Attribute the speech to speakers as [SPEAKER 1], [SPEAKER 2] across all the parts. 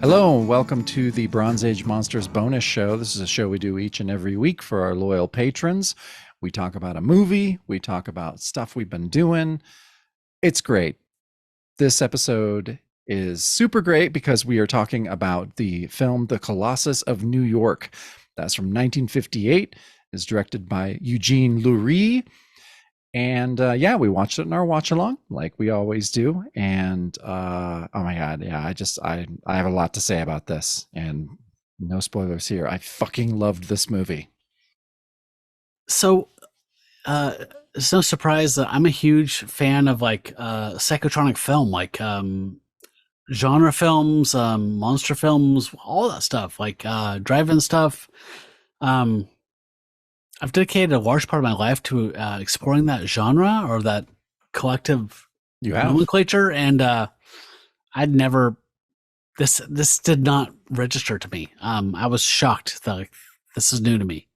[SPEAKER 1] Hello, and welcome to the Bronze Age Monsters bonus show. This is a show we do each and every week for our loyal patrons. We talk about a movie, we talk about stuff we've been doing. It's great. This episode is super great because we are talking about the film The Colossus of New York. That's from 1958. It's directed by Eugene Lurie. And we watched it in our watch along like we always do. And oh my God, yeah, I have a lot to say about this, and no spoilers here. I fucking loved this movie.
[SPEAKER 2] So, it's no surprise that I'm a huge fan of psychotronic film, genre films, monster films, all that stuff, drive-in stuff. I've dedicated a large part of my life to exploring that genre or that collective
[SPEAKER 1] You have?
[SPEAKER 2] nomenclature, and I'd never. This did not register to me. I was shocked that this is new to me.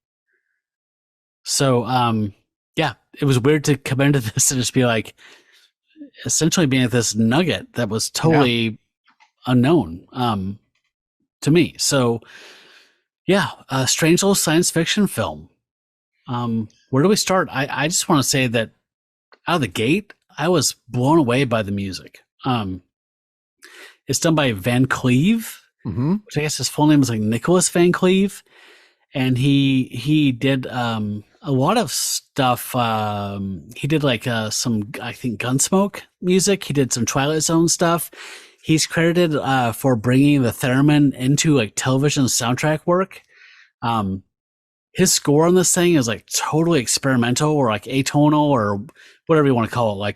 [SPEAKER 2] So, it was weird to come into this and just be essentially being this nugget that was totally unknown to me. So, a strange little science fiction film. Where do we start? I just want to say that out of the gate, I was blown away by the music. It's done by Van Cleve, which I guess his full name is Nicholas Van Cleve, and he did a lot of stuff. He did some, I think, Gunsmoke music. He did some Twilight Zone stuff. He's credited for bringing the theremin into television soundtrack work. His score on this thing is totally experimental or atonal or whatever you want to call it.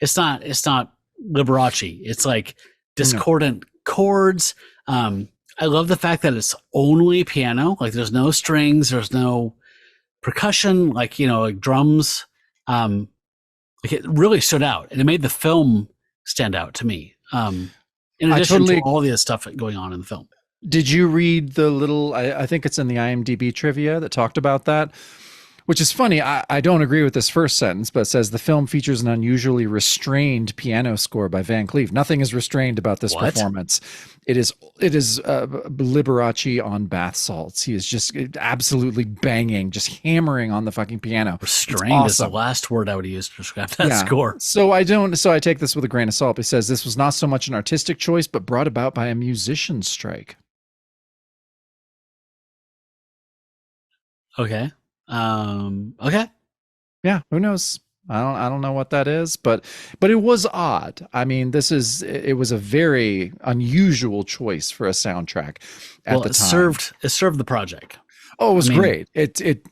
[SPEAKER 2] It's not Liberace. It's discordant chords. I love the fact that it's only piano. There's no strings, there's no percussion, drums. It really stood out, and it made the film stand out to me. In addition to all the stuff going on in the film.
[SPEAKER 1] Did you read the little, I think it's in the IMDb trivia that talked about that, which is funny. I don't agree with this first sentence, but it says the film features an unusually restrained piano score by Van Cleve. Nothing is restrained about this performance. It is Liberace on bath salts. He is just absolutely banging, just hammering on the fucking piano.
[SPEAKER 2] Restrained is the last word I would use to describe that score.
[SPEAKER 1] So I take this with a grain of salt. He says this was not so much an artistic choice, but brought about by a musician's strike.
[SPEAKER 2] Okay. Okay.
[SPEAKER 1] Yeah. Who knows? I don't know what that is, but it was odd. I mean, it was a very unusual choice for a soundtrack at the time.
[SPEAKER 2] It served the project.
[SPEAKER 1] Oh, it was great. It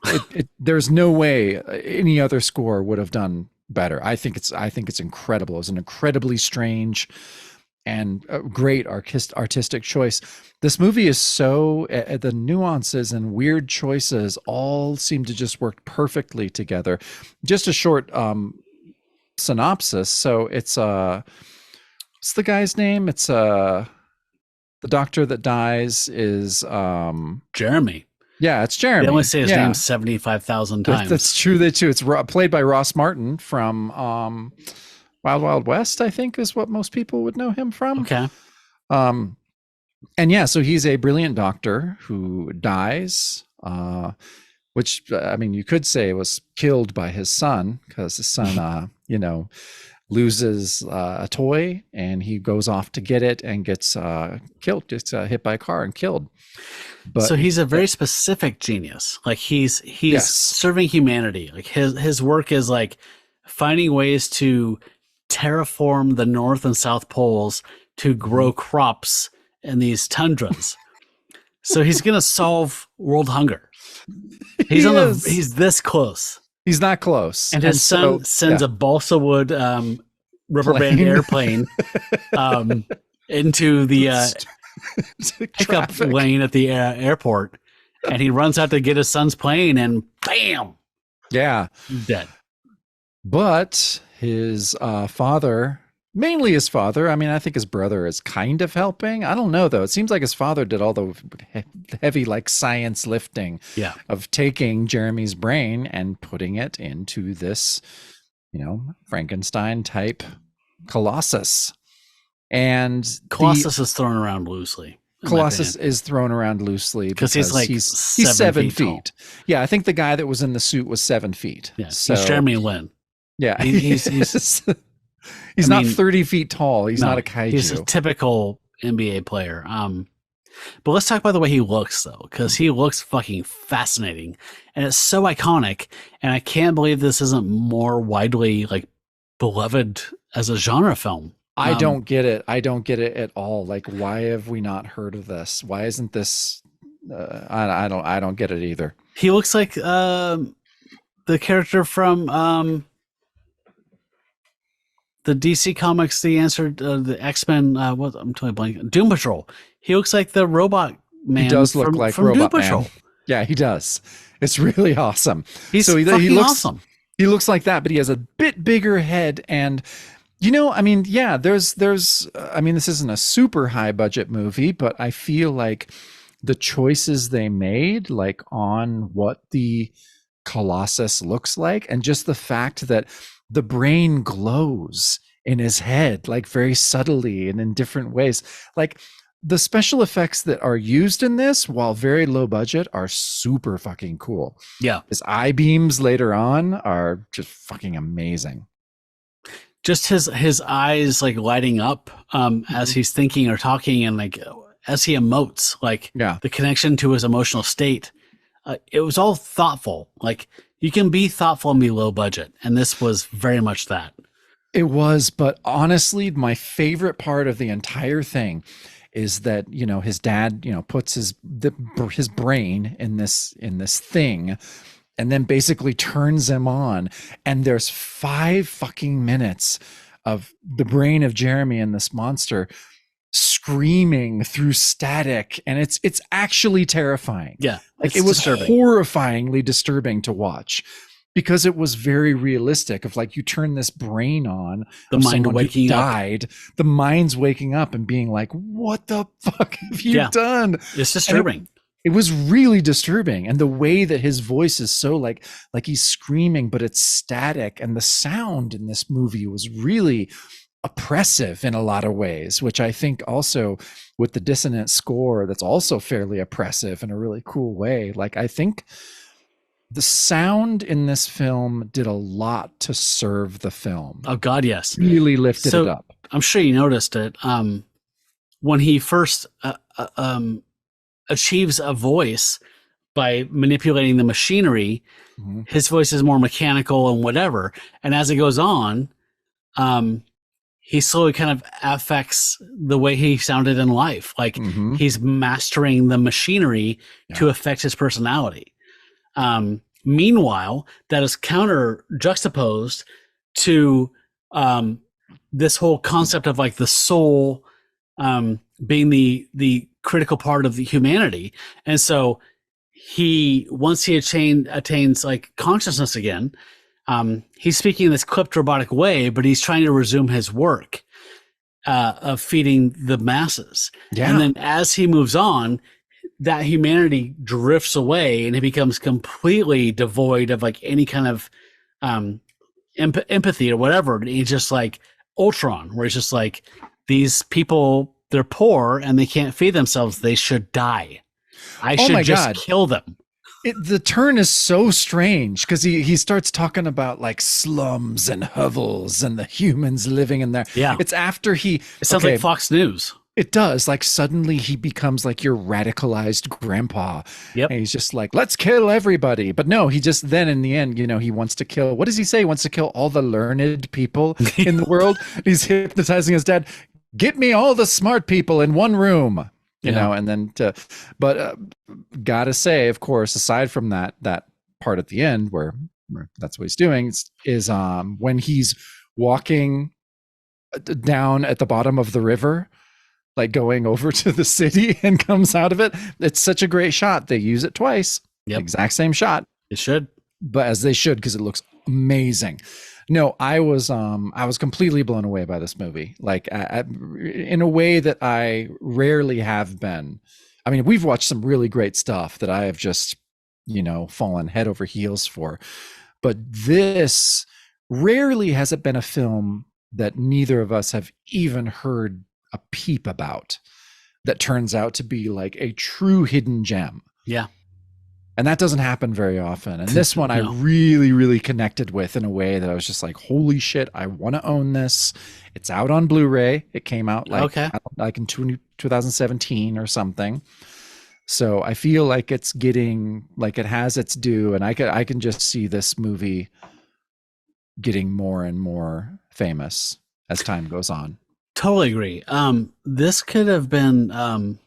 [SPEAKER 1] there's no way any other score would have done better. I think it's incredible. It was an incredibly strange and a great artistic choice. This movie is so the nuances and weird choices all seem to just work perfectly together. Just a short synopsis. So it's what's the guy's name? It's the doctor that dies is
[SPEAKER 2] Jeremy.
[SPEAKER 1] Yeah, it's Jeremy.
[SPEAKER 2] They only say his name 75,000 times.
[SPEAKER 1] That's true. It's played by Ross Martin from Wild Wild West, I think, is what most people would know him from.
[SPEAKER 2] Okay.
[SPEAKER 1] So he's a brilliant doctor who dies, which, I mean, you could say was killed by his son, because his son, loses a toy, and he goes off to get it and gets killed, gets hit by a car and killed. But
[SPEAKER 2] so he's a very specific genius. He's serving humanity. His work is finding ways to terraform the North and South Poles to grow crops in these tundras. So he's going to solve world hunger. He's this close.
[SPEAKER 1] He's not close.
[SPEAKER 2] And his son sends a balsa wood rubber band airplane into the pickup lane at the airport. And he runs out to get his son's plane, and bam!
[SPEAKER 1] Yeah.
[SPEAKER 2] Dead.
[SPEAKER 1] But his father, mainly his father, I mean, I think his brother is kind of helping. I don't know, though. It seems like his father did all the heavy science lifting of taking Jeremy's brain and putting it into this, Frankenstein type Colossus. And
[SPEAKER 2] Colossus is thrown around loosely. in my opinion,
[SPEAKER 1] Colossus is thrown around loosely
[SPEAKER 2] because he's
[SPEAKER 1] because
[SPEAKER 2] like
[SPEAKER 1] he's
[SPEAKER 2] 7 feet tall.
[SPEAKER 1] feet. Yeah, I think the guy that was in the suit was 7 feet.
[SPEAKER 2] Yeah, he's
[SPEAKER 1] So
[SPEAKER 2] Jeremy Lin.
[SPEAKER 1] yeah,
[SPEAKER 2] He's I
[SPEAKER 1] he's not
[SPEAKER 2] mean,
[SPEAKER 1] 30 feet tall. He's not
[SPEAKER 2] no,
[SPEAKER 1] a
[SPEAKER 2] he's a
[SPEAKER 1] kaiju.
[SPEAKER 2] typical NBA player. But let's talk about the way he looks, though, because he looks fucking fascinating, and it's so iconic. And I can't believe this isn't more widely like beloved as a genre film.
[SPEAKER 1] I don't get it. I don't get it at all. Like, why have we not heard of this? Why isn't this? I don't get it either.
[SPEAKER 2] He looks like the character from the DC Comics, the X-Men. What I'm totally blank. Doom Patrol. He looks like the robot man.
[SPEAKER 1] He does look like
[SPEAKER 2] from Doom
[SPEAKER 1] Robot
[SPEAKER 2] Patrol.
[SPEAKER 1] Man. Yeah, he does. It's really awesome.
[SPEAKER 2] He's
[SPEAKER 1] so
[SPEAKER 2] fucking
[SPEAKER 1] he looks
[SPEAKER 2] awesome.
[SPEAKER 1] He looks like that, but he has a bit bigger head. And I mean, yeah, I mean, this isn't a super high budget movie, but I feel like the choices they made, like on what the Colossus looks like, and just the fact that the brain glows in his head, like very subtly and in different ways. Like the special effects that are used in this, while very low budget, are super fucking cool.
[SPEAKER 2] Yeah.
[SPEAKER 1] His eye beams later on are just fucking amazing.
[SPEAKER 2] Just his eyes like lighting up as he's thinking or talking, and like as he emotes, like the connection to his emotional state. It was all thoughtful. Like you can be thoughtful and be low budget, and this was very much that.
[SPEAKER 1] It was, but honestly, my favorite part of the entire thing is that his dad puts his brain in this thing, and then basically turns him on, and there's 5 fucking minutes of the brain of Jeremy and this monster screaming through static, and it's actually terrifying.
[SPEAKER 2] Yeah,
[SPEAKER 1] like it was horrifyingly disturbing to watch, because it was very realistic of like, you turn this brain on,
[SPEAKER 2] the mind waking
[SPEAKER 1] died, the mind's waking up and being like, what the fuck have you done?
[SPEAKER 2] It's disturbing.
[SPEAKER 1] It was really disturbing. And the way that his voice is so like he's screaming, but it's static, and the sound in this movie was really oppressive in a lot of ways, which I think also with the dissonant score, that's also fairly oppressive in a really cool way. Like, I think the sound in this film did a lot to serve the film.
[SPEAKER 2] Oh God, yes.
[SPEAKER 1] Really lifted it up.
[SPEAKER 2] I'm sure you noticed it. When he first achieves a voice by manipulating the machinery, his voice is more mechanical and whatever. And as it goes on, he slowly kind of affects the way he sounded in life. Like he's mastering the machinery to affect his personality. Meanwhile, that is juxtaposed to this whole concept of like the soul being the critical part of the humanity. And so once he attains like consciousness again, he's speaking in this clipped robotic way, but he's trying to resume his work of feeding the masses. Yeah. And then as he moves on, that humanity drifts away, and it becomes completely devoid of like any kind of empathy or whatever. And he's just like Ultron, where he's just like, these people, they're poor and they can't feed themselves. They should die. I should just kill them.
[SPEAKER 1] The turn is so strange, because he starts talking about like slums and hovels and the humans living in there.
[SPEAKER 2] Yeah.
[SPEAKER 1] It's after
[SPEAKER 2] it sounds like Fox News.
[SPEAKER 1] It does. Like suddenly he becomes like your radicalized grandpa.
[SPEAKER 2] Yep.
[SPEAKER 1] And he's just like, let's kill everybody. But no, he just then in the end, he wants to kill, what does he say? He wants to kill all the learned people in the world. He's hypnotizing his dad. Get me all the smart people in one room. You know, and then but gotta say, of course, aside from that part at the end where that's what he's doing, is when he's walking down at the bottom of the river, like going over to the city and comes out of it. It's such a great shot. They use it twice.
[SPEAKER 2] Yep.
[SPEAKER 1] Exact same shot.
[SPEAKER 2] It should.
[SPEAKER 1] But as they should, because it looks amazing. No, I was completely blown away by this movie, like in a way that I rarely have been. I mean, we've watched some really great stuff that I have just, fallen head over heels for. But this, rarely has it been a film that neither of us have even heard a peep about. that turns out to be like a true hidden gem.
[SPEAKER 2] Yeah.
[SPEAKER 1] And that doesn't happen very often. And this one I
[SPEAKER 2] No.
[SPEAKER 1] really, really connected with in a way that I was just like, holy shit, I want to own this. It's out on Blu-ray. It came out
[SPEAKER 2] Okay.
[SPEAKER 1] like in 2017 or something. So I feel like it's getting like it has its due, and I can just see this movie getting more and more famous as time goes on.
[SPEAKER 2] Totally agree. This could have been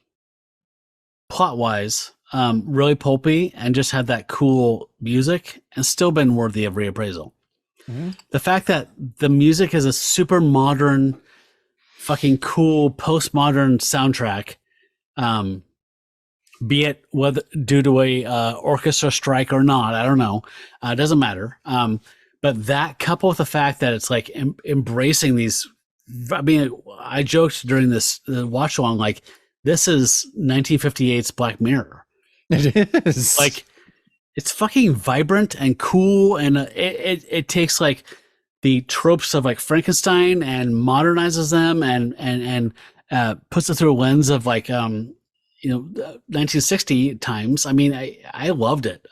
[SPEAKER 2] plot wise really pulpy and just had that cool music and still been worthy of reappraisal.
[SPEAKER 1] Mm-hmm.
[SPEAKER 2] The fact that the music is a super modern, fucking cool postmodern soundtrack, be it whether due to a orchestra strike or not, I don't know. It doesn't matter. But that coupled with the fact that it's like embracing these. I mean, I joked during this watch along, like, this is 1958's Black Mirror.
[SPEAKER 1] It is
[SPEAKER 2] Like, it's fucking vibrant and cool, and it takes like the tropes of like Frankenstein and modernizes them and puts it through a lens of like 1960 times. I mean, I loved it.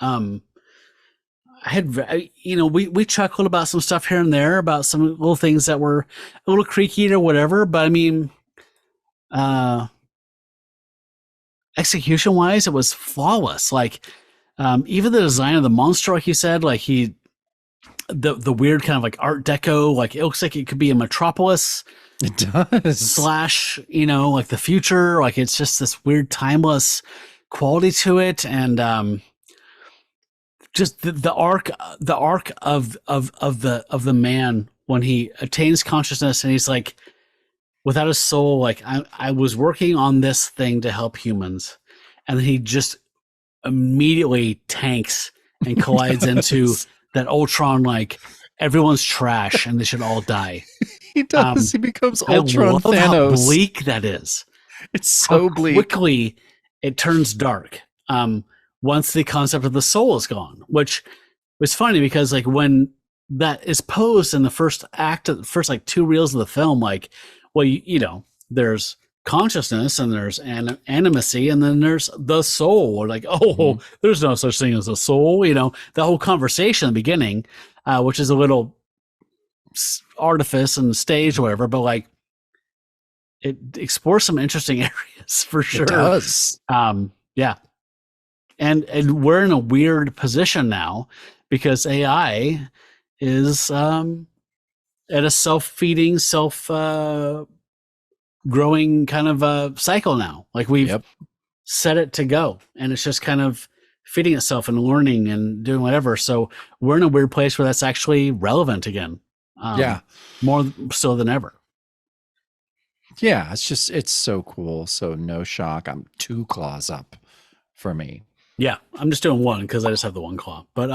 [SPEAKER 2] I had, we chuckled about some stuff here and there about some little things that were a little creaky or whatever, but I mean, execution wise, it was flawless. Like, even the design of the monster, like you said, like the weird kind of like Art Deco, like it looks like it could be a Metropolis.
[SPEAKER 1] It does.
[SPEAKER 2] Slash, like the future. Like it's just this weird timeless quality to it. And, just the arc of the man when he attains consciousness and he's like without a soul, like I was working on this thing to help humans, and then he just immediately tanks and collides into that Ultron, like everyone's trash and they should all die.
[SPEAKER 1] He does. He becomes Ultron
[SPEAKER 2] I love
[SPEAKER 1] Thanos.
[SPEAKER 2] How bleak that is.
[SPEAKER 1] It's so bleak.
[SPEAKER 2] Quickly it turns dark. Once the concept of the soul is gone, which was funny because like when that is posed in the first act of the first like two reels of the film, like, well, there's consciousness and there's animacy and then there's the soul, or like, there's no such thing as a soul, the whole conversation in the beginning, which is a little artifice and stage or whatever, but like it explores some interesting areas for sure.
[SPEAKER 1] It does.
[SPEAKER 2] Yeah. And we're in a weird position now because AI is at a self-feeding, growing kind of a cycle now. Like we've set it to go, and it's just kind of feeding itself and learning and doing whatever. So we're in a weird place where that's actually relevant again. More so than ever.
[SPEAKER 1] Yeah, it's so cool. So no shock. I'm 2 claws up for me.
[SPEAKER 2] Yeah, I'm just doing one because I just have the one claw. But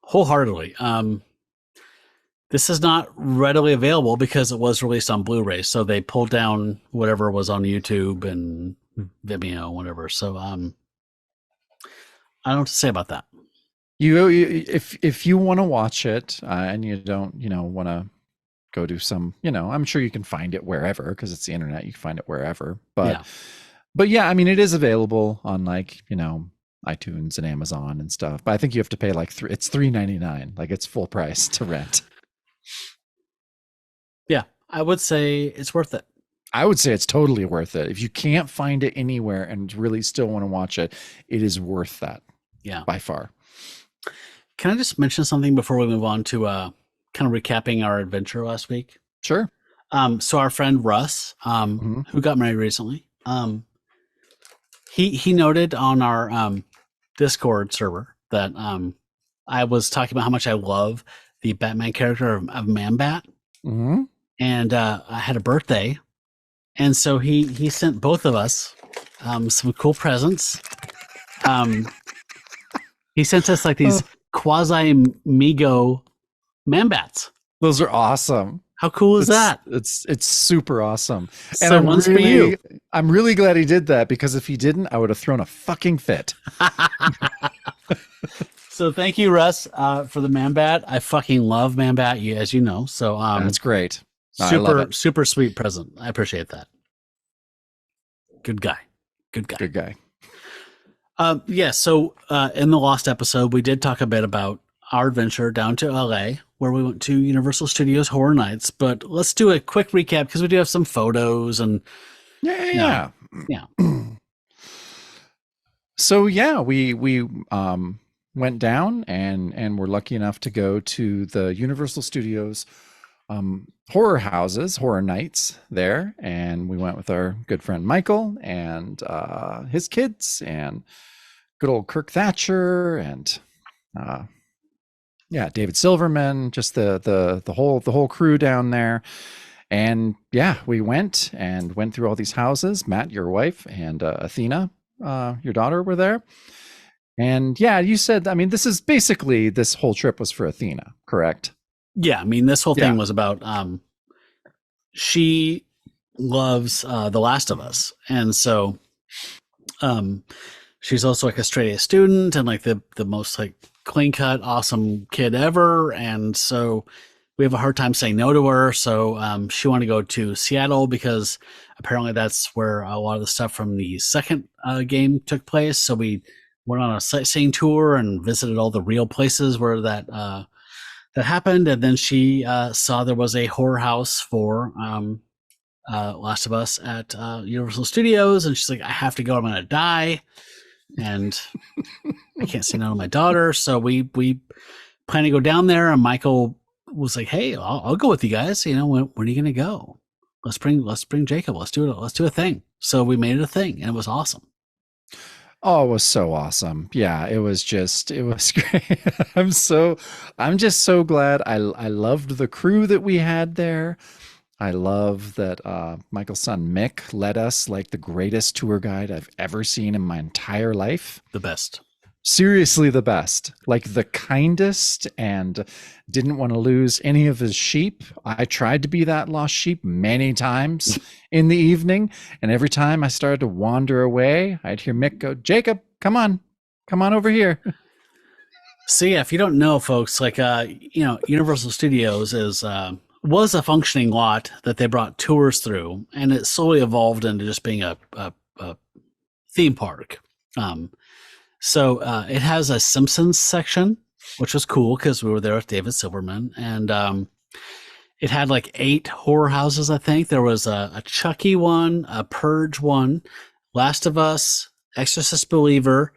[SPEAKER 2] wholeheartedly, this is not readily available because it was released on Blu-ray. So they pulled down whatever was on YouTube and Vimeo, whatever. So I don't know what to say about that.
[SPEAKER 1] If you want to watch it and you don't want to go do some, I'm sure you can find it wherever because it's the internet. You can find it wherever. But yeah, I mean, it is available on like, iTunes and Amazon and stuff. But I think you have to pay like it's $3.99. Like it's full price to rent.
[SPEAKER 2] Yeah, I would say it's worth it.
[SPEAKER 1] I would say it's totally worth it. If you can't find it anywhere and really still want to watch it, it is worth that.
[SPEAKER 2] Yeah,
[SPEAKER 1] by far.
[SPEAKER 2] Can I just mention something before we move on to kind of recapping our adventure last week?
[SPEAKER 1] Sure.
[SPEAKER 2] So our friend Russ, who got married recently, he noted on our Discord server that I was talking about how much I love the Batman character of Man-Bat.
[SPEAKER 1] Mm-hmm.
[SPEAKER 2] And I had a birthday, and so he sent both of us some cool presents. He sent us like these quasi-Mego Man-Bats.
[SPEAKER 1] Those are awesome.
[SPEAKER 2] How cool is that?
[SPEAKER 1] It's super awesome.
[SPEAKER 2] And so one's for you.
[SPEAKER 1] I'm really glad he did that because if he didn't, I would have thrown a fucking fit.
[SPEAKER 2] So thank you, Russ, for the Man-Bat. I fucking love Man-Bat, as you know. So
[SPEAKER 1] that's great.
[SPEAKER 2] Super sweet present. I appreciate that. Good guy. Good guy.
[SPEAKER 1] Good guy.
[SPEAKER 2] Yeah. So in the lost episode, we did talk a bit about our adventure down to LA, where we went to Universal Studios Horror Nights. But let's do a quick recap because we do have some photos and
[SPEAKER 1] Yeah.
[SPEAKER 2] yeah.
[SPEAKER 1] So yeah, we went down and were lucky enough to go to the Universal Studios horror houses, horror nights there, and we went with our good friend Michael and his kids and good old Kirk Thatcher and yeah, David Silverman, just the whole crew down there. And yeah, we went through all these houses. Matt, your wife, and Athena, your daughter, were there. And yeah, you said, I mean, this whole trip was for Athena, correct?
[SPEAKER 2] Yeah. I mean, this whole thing was about she loves The Last of Us. And so she's also like a straight A student and like the most like clean cut, awesome kid ever. And so we have a hard time saying no to her. So she wanted to go to Seattle because apparently that's where a lot of the stuff from the second game took place. So we went on a sightseeing tour and visited all the real places where that happened. And then she saw there was a horror house for Last of Us at Universal Studios. And she's like, I have to go. I'm going to die. And I can't say no to my daughter. So we plan to go down there. And Michael was like, hey, I'll go with you guys. You know, when are you going to go? Let's bring Jacob. Let's do it. Let's do a thing. So we made it a thing and it was awesome.
[SPEAKER 1] Oh, it was so awesome. Yeah, it was great. I'm just so glad. I loved the crew that we had there. I love that Michael's son Mick led us like the greatest tour guide I've ever seen in my entire life.
[SPEAKER 2] The best.
[SPEAKER 1] Seriously, the best. Like the kindest, and didn't want to lose any of his sheep. I tried to be that lost sheep many times in the evening, and every time I started to wander away, I'd hear Mick go, Jacob, come on over here.
[SPEAKER 2] So yeah, if you don't know, folks, like Universal Studios was a functioning lot that they brought tours through, and it slowly evolved into just being a theme park. So it has a Simpsons section, which was cool because we were there with David Silverman, and it had like 8 horror houses. I think there was a Chucky one, a Purge one, Last of Us, Exorcist Believer,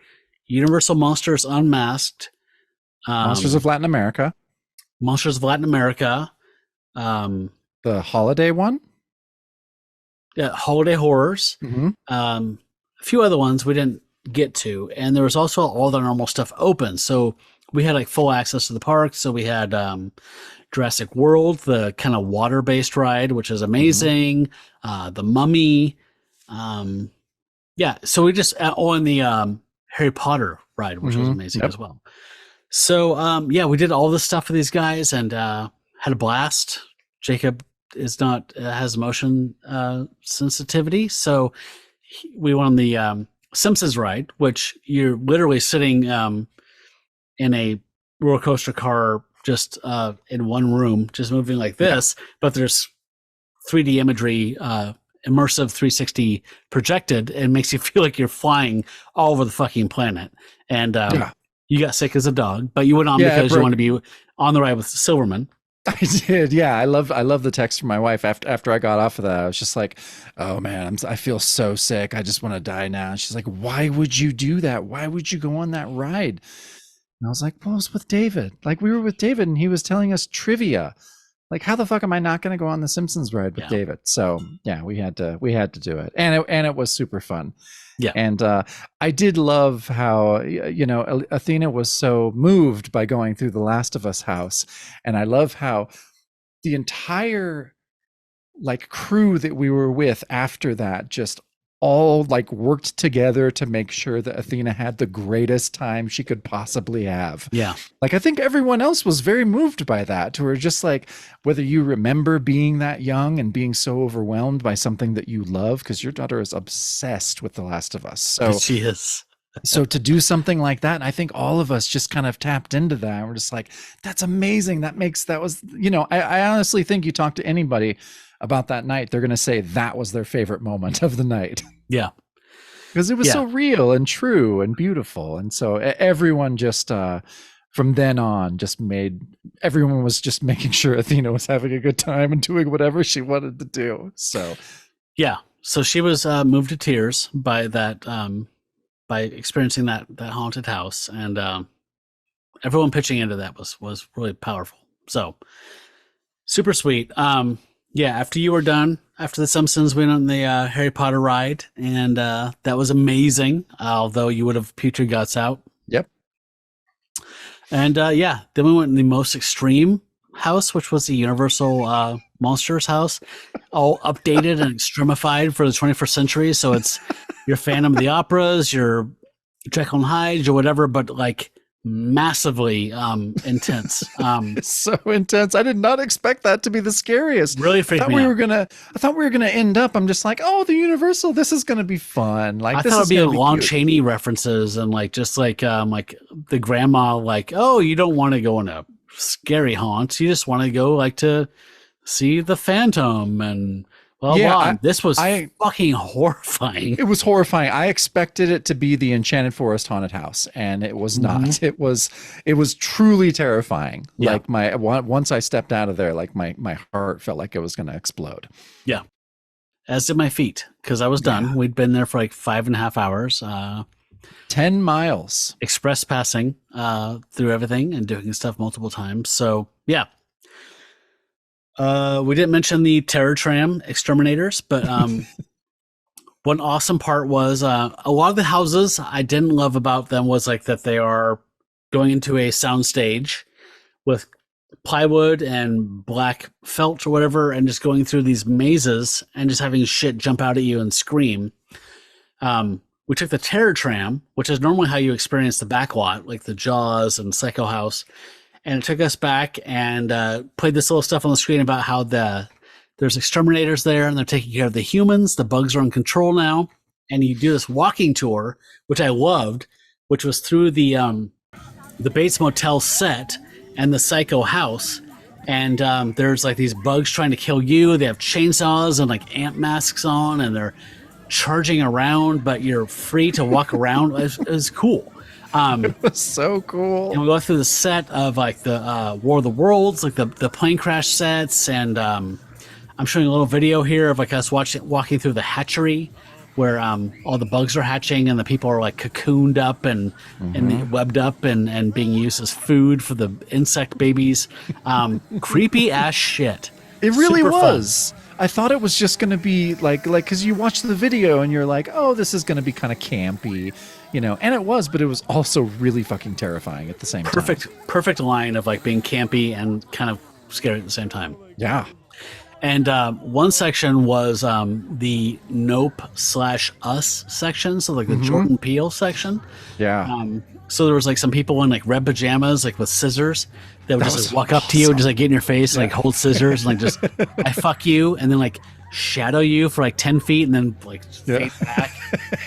[SPEAKER 2] Universal Monsters Unmasked,
[SPEAKER 1] Monsters of Latin America, the holiday one,
[SPEAKER 2] yeah, Holiday Horrors, a few other ones we didn't get to, and there was also all the normal stuff open. So we had like full access to the park. So we had Jurassic World, the kind of water-based ride, which is amazing. The Mummy, yeah. So we just on the Harry Potter ride, which was amazing as well. So yeah, we did all this stuff for these guys and had a blast. Jacob has motion sensitivity, so we went on the Simpsons ride, which you're literally sitting in a roller coaster car just in one room, just moving like this, but there's 3D imagery, immersive 360 projected, and makes you feel like you're flying all over the fucking planet. And you got sick as a dog, but you went on because you want to be on the ride with Silverman.
[SPEAKER 1] I did. Yeah. I love the text from my wife after I got off of that. I was just like, oh man, I feel so sick. I just want to die now. And she's like, why would you do that? Why would you go on that ride? And I was like, well, it was with David. Like we were with David and he was telling us trivia. Like, how the fuck am I not going to go on the Simpsons ride with David? So yeah, we had to do it. And it was super fun. Yeah. And I did love how, Athena was so moved by going through the Last of Us house. And I love how the entire like crew that we were with after that just all like worked together to make sure that Athena had the greatest time she could possibly have.
[SPEAKER 2] Yeah.
[SPEAKER 1] Like, I think everyone else was very moved by that, to where just like, whether you remember being that young and being so overwhelmed by something that you love, because your daughter is obsessed with The Last of Us. So
[SPEAKER 2] she is.
[SPEAKER 1] So to do something like that, I think all of us just kind of tapped into that. We're just like, that's amazing. That was, I honestly think you talk to anybody about that night, they're going to say that was their favorite moment of the night.
[SPEAKER 2] Yeah.
[SPEAKER 1] because it was
[SPEAKER 2] Yeah.
[SPEAKER 1] so real and true and beautiful. And so everyone just from then on just made everyone was just making sure Athena was having a good time and doing whatever she wanted to do. So
[SPEAKER 2] Yeah. So she was moved to tears by that, by experiencing that haunted house, and everyone pitching into that was really powerful. So super sweet. Yeah. After you were done, after the Simpsons, we went on the Harry Potter ride, and that was amazing. Although you would have puked your guts out.
[SPEAKER 1] yep.
[SPEAKER 2] And yeah, then we went in the most extreme house, which was the Universal Monsters house, all updated and extremified for the 21st century. So it's your Phantom of the Operas, your Jekyll and Hyde, or whatever, but like massively intense.
[SPEAKER 1] It's so intense. I did not expect that to be the scariest.
[SPEAKER 2] Really
[SPEAKER 1] I
[SPEAKER 2] freaked
[SPEAKER 1] thought
[SPEAKER 2] me
[SPEAKER 1] we
[SPEAKER 2] out.
[SPEAKER 1] were gonna. I thought we were gonna end up. I'm just like, oh, the Universal. This is gonna be fun. Like
[SPEAKER 2] I
[SPEAKER 1] this
[SPEAKER 2] thought it'd
[SPEAKER 1] is
[SPEAKER 2] be
[SPEAKER 1] gonna
[SPEAKER 2] like
[SPEAKER 1] be
[SPEAKER 2] Lon
[SPEAKER 1] cute.
[SPEAKER 2] Chaney references and like just like the grandma, like, oh, you don't want to go in a scary haunt. You just want to go like to see the Phantom and blah
[SPEAKER 1] Yeah,
[SPEAKER 2] blah. This was
[SPEAKER 1] I
[SPEAKER 2] fucking horrifying.
[SPEAKER 1] it was horrifying. I expected it to be the Enchanted Forest haunted house, and it was not. It was truly terrifying.
[SPEAKER 2] Yeah.
[SPEAKER 1] Like once I stepped out of there, like my heart felt like it was gonna explode.
[SPEAKER 2] Yeah. As did my feet, because I was done.
[SPEAKER 1] Yeah.
[SPEAKER 2] We'd been there for like 5.5 hours,
[SPEAKER 1] 10 miles.
[SPEAKER 2] express passing through everything and doing stuff multiple times. So yeah. We didn't mention the Terror Tram exterminators, but one awesome part was a lot of the houses I didn't love about them was like that they are going into a sound stage with plywood and black felt or whatever, and just going through these mazes and just having shit jump out at you and scream. We took the Terror Tram, which is normally how you experience the backlot, like the Jaws and Psycho House, and it took us back and played this little stuff on the screen about how there's exterminators there and they're taking care of the humans. The bugs are in control now, and you do this walking tour, which I loved, which was through the Bates Motel set and the Psycho house. And there's like these bugs trying to kill you. They have chainsaws and like ant masks on, and they're charging around, but you're free to walk around. It was cool.
[SPEAKER 1] It was so cool.
[SPEAKER 2] And we go through the set of like the War of the Worlds, like the plane crash sets, and I'm showing a little video here of like us walking through the hatchery, where all the bugs are hatching and the people are like cocooned up and webbed up and being used as food for the insect babies. Creepy ass shit.
[SPEAKER 1] It really
[SPEAKER 2] Super fun.
[SPEAKER 1] was. I thought it was just going to be like because you watch the video and you're like, oh, this is going to be kind of campy, and it was, but it was also really fucking terrifying at the same time.
[SPEAKER 2] Perfect line of like being campy and kind of scary at the same time.
[SPEAKER 1] Yeah.
[SPEAKER 2] And one section was the Nope/Us section, so like the Jordan Peele section.
[SPEAKER 1] Yeah.
[SPEAKER 2] So there was like some people in like red pajamas, like with scissors, that would just like, walk up to you and just like get in your face, and, like hold scissors, and like just I fuck you, and then like shadow you for like 10 feet, and then like fade back.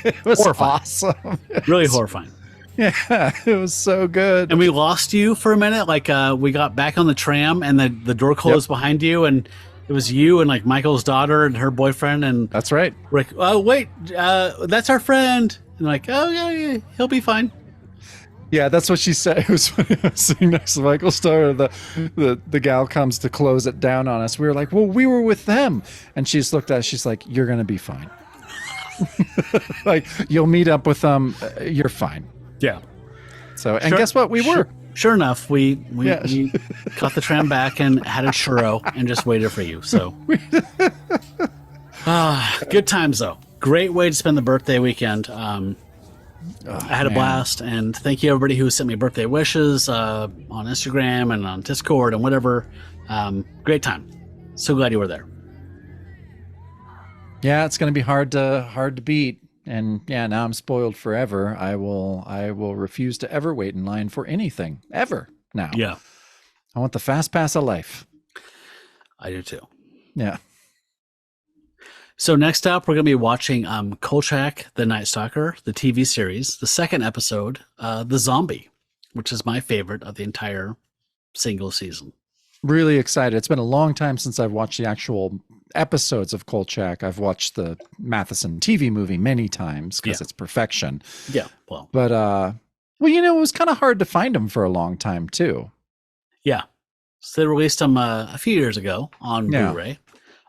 [SPEAKER 1] It was
[SPEAKER 2] Horrifying.
[SPEAKER 1] awesome.
[SPEAKER 2] Really horrifying.
[SPEAKER 1] Yeah, it was so good.
[SPEAKER 2] And we lost you for a minute. Like we got back on the tram, and the door closed behind you, and it was you and like Michael's daughter and her boyfriend, and
[SPEAKER 1] That's right.
[SPEAKER 2] Rick. Oh wait, that's our friend. And like, oh yeah, he'll be fine.
[SPEAKER 1] Yeah, that's what she said. It was funny. I was sitting next to Michael's daughter. The gal comes to close it down on us. We were like, well, we were with them. And she just looked at us. She's like, you're going to be fine. Like, you'll meet up with them. You're fine.
[SPEAKER 2] Yeah.
[SPEAKER 1] So, and guess what? We were.
[SPEAKER 2] Sure enough, we caught the tram back and had a churro and just waited for you. So, good times though. Great way to spend the birthday weekend. I had a blast, and thank you everybody who sent me birthday wishes on Instagram and on Discord and whatever. Great time. So glad you were there.
[SPEAKER 1] Yeah, it's going to be hard to beat. And yeah, now I'm spoiled forever. I will refuse to ever wait in line for anything ever now.
[SPEAKER 2] Yeah,
[SPEAKER 1] I want the fast pass of life.
[SPEAKER 2] I do too.
[SPEAKER 1] Yeah.
[SPEAKER 2] So next up, we're going to be watching Kolchak the Night Stalker, the TV series, the second episode, The Zombie, which is my favorite of the entire single season.
[SPEAKER 1] Really excited. It's been a long time since I've watched the actual episodes of Kolchak. I've watched the Matheson TV movie many times because it's perfection.
[SPEAKER 2] Yeah, well,
[SPEAKER 1] but well, you know, it was kind of hard to find them for a long time too.
[SPEAKER 2] Yeah, so they released them a few years ago on Blu-ray.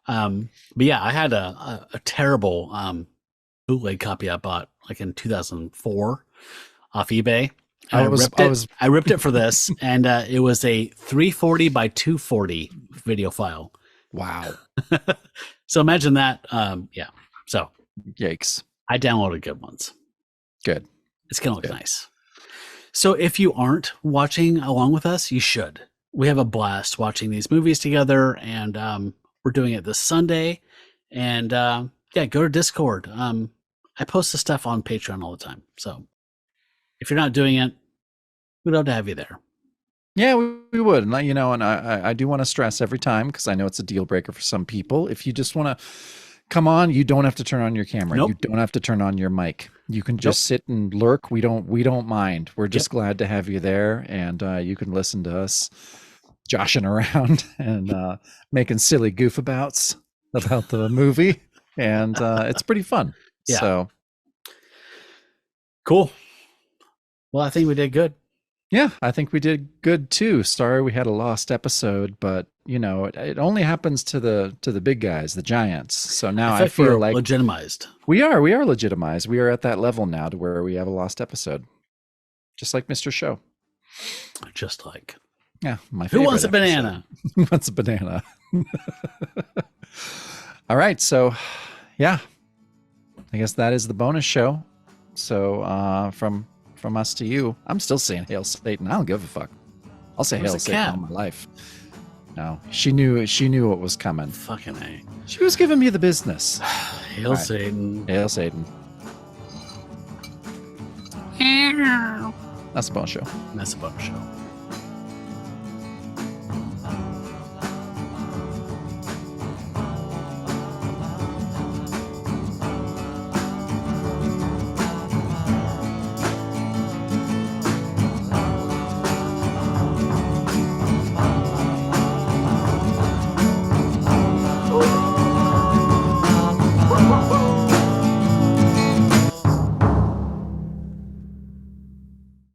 [SPEAKER 2] But yeah, I had a terrible bootleg copy I bought like in 2004 off eBay. And I ripped it for this, and it was a 340 by 240 video file.
[SPEAKER 1] Wow.
[SPEAKER 2] So imagine that. Yeah. So
[SPEAKER 1] yikes.
[SPEAKER 2] I downloaded good ones.
[SPEAKER 1] Good.
[SPEAKER 2] It's going to look nice. So if you aren't watching along with us, you should. We have a blast watching these movies together, and we're doing it this Sunday. And yeah, go to Discord. I post the stuff on Patreon all the time. So if you're not doing it, we'd love to have you there.
[SPEAKER 1] Yeah, we would. And, you know, and I do want to stress every time, because I know it's a deal breaker for some people. If you just want to come on, you don't have to turn on your camera.
[SPEAKER 2] Nope.
[SPEAKER 1] You don't have to turn on your mic. You can just sit and lurk. We don't mind. We're just glad to have you there, and you can listen to us joshing around and making silly goofabouts about the movie, and it's pretty fun.
[SPEAKER 2] Yeah.
[SPEAKER 1] So
[SPEAKER 2] cool. Well, I think we did good.
[SPEAKER 1] Yeah, I think we did good too. Sorry we had a lost episode, but you know, it only happens to the big guys, the giants. So now I feel like
[SPEAKER 2] legitimized.
[SPEAKER 1] We are legitimized. We are at that level now to where we have a lost episode. Just like Mr. Show.
[SPEAKER 2] Just like.
[SPEAKER 1] Yeah, my favorite.
[SPEAKER 2] Who wants a banana?
[SPEAKER 1] Who wants a banana? All right, so yeah. I guess that is the bonus show. So from us to you, I'm still saying Hail Satan. I don't give a fuck. I'll say Hail Satan all my life. No, she knew what was coming.
[SPEAKER 2] Fucking A.
[SPEAKER 1] She was giving me the business.
[SPEAKER 2] Hail Satan.
[SPEAKER 1] Hail Satan. That's a bonus show.
[SPEAKER 2] That's a bonus show.